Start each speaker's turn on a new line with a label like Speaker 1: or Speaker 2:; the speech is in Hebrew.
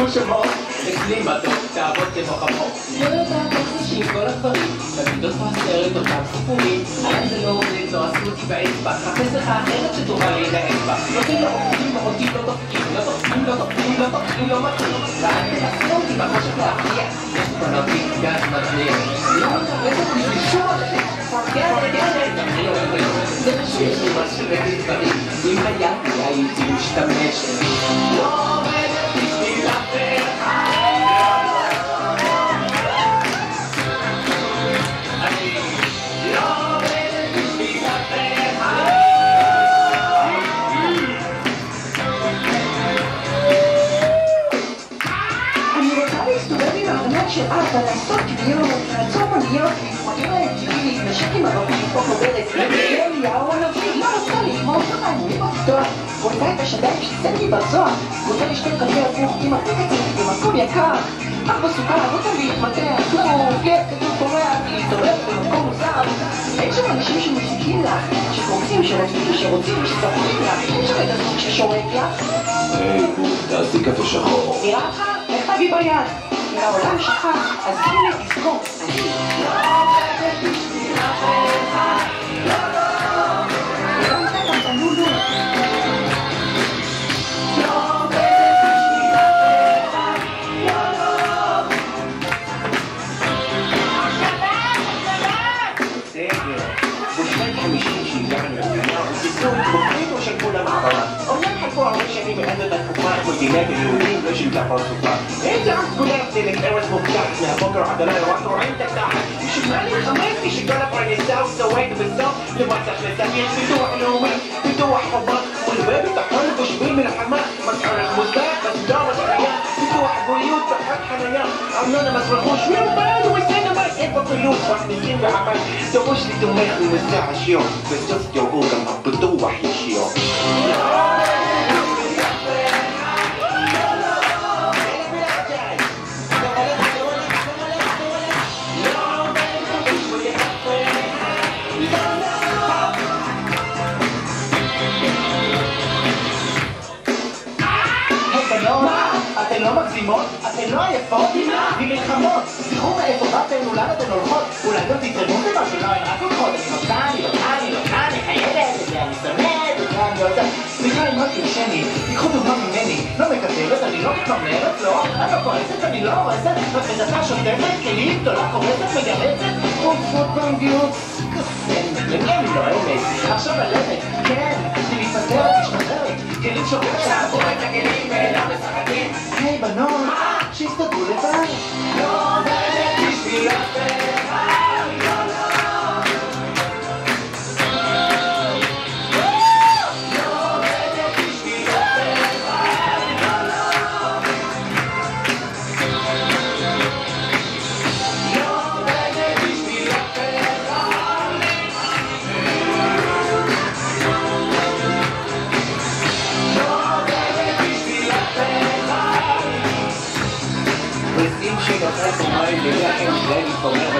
Speaker 1: כמו שמות, אצלי מתוק, תעבוד כמו חמור. לא יודעת איך נשים כל הדברים, תמידות מהסרט אותם סיפורים, עליי זה לא עובד, לא עשו אותי באצבע, חפש לך אחרת שתוכל להילהב בה. לא תהיה עובדים, אותי לא דופקים, לא דופקים, לא דופקים, לא דופקים, לא מתאים. ואל תנסה אותי בחושך להכריע, יש פנותי גז מדליק. לא מתרצת בשביל שום עודפים, זה שיש לי משהו בדברים, אם היה לי הייתי משתמשת. לא עובדת בשביל אף אחד. אני לא עובדת בשביל אף אחד.
Speaker 2: אני רוצה להסתובב עם הארנק של אבא, לעשות קניות, לעצור מוניות, להתמודד האנג'ילי, לשק עם הרבים, לתפוק עובדת, אליהו הנביא, לא רוצה לגמור אותך, אני לא לפתוח, רוצה את השדיים שסנתי בזוהר, רוצה לשתות קפה הפוך עם הטקצים במקום יקר, אך בסוכה רוצה להתמתח, לא, כן, כתוב קורע, להתעורר במקום מוזר, אין שם אנשים שמסיקים לך, שקורצים, שרוצים, שזוכרים לך, אין שם את הזוג ששורק לך.
Speaker 3: היי, בוא, תעשי קפה שחור.
Speaker 2: נראה לך? איך תביא ביד? לעולם שלך, אז הנה תזכור, אני לא עובדת בשביל אף אחד. לא, לא, לא עושה גם בלולו. לא עובדת בשביל אף אחד. לא, לא.
Speaker 1: בסדר, בשנת 50 שהגענו למדינה, וסיפור התבוחרים של כולם העברה. אומנם חלפו הרבה שנים מאז התקופה מדינת היהודים לא שינתה פרצופה. איזה אף כולם דלק ארץ מובטחת מהבוקר עד הלילה רק רואים את התחת. בשביל מה להתחמק שכל הפרנסה הוא סועד בסוף למס הכנסה יש ביטוח לאומי, ביטוח חובה ולבי ביטחון בשביל מלחמה, מס ערך מוסף, מסדר משקיעה, ביטוח בריאות וחד חניה, ארנונה מס רכוש, מיוחד ומסעד המס, אין בפעילות, מכניסים ועמל, דרוש לי תומך ממסע השיעור, בסוף תראו גם הביטוח ישיר.
Speaker 2: אתן לא מגזימות? אתן לא עייפות? ממלחמות! זכרו מאיפה באתן ולאן אתן הולכות? אולי גם תתרמו במשהו? לא, הן רק הולכות. אני רוצה, אני חייבת, אני שונאת, אני רוצה... סליחה, אם רק יושני, תיקחו דוגמה ממני. לא מקטרת, אני לא מתמררת, לא, אני לא כועסת, אני לא הורסת, ופזתה שוטפת, כלים, גדולה קורסת, מגרצת, חופות בנגיעות, קסמת, למי אני לא אמת? עכשיו הלמת, כן, היא מתפטרת, משתחררת, כלים שוקרת, שעבו את הכלים ואינם משחקים. היי בנות, שיסתדרו לבד. לא עובדת בשביל אף אחד, לא, לא. לא עובדת בשביל אף אחד, לא, לא. לא עובדת בשביל אף אחד. לא עובדת בשביל אף אחד.
Speaker 1: ושים שנוחת ומים ללחם שלהם מתפורר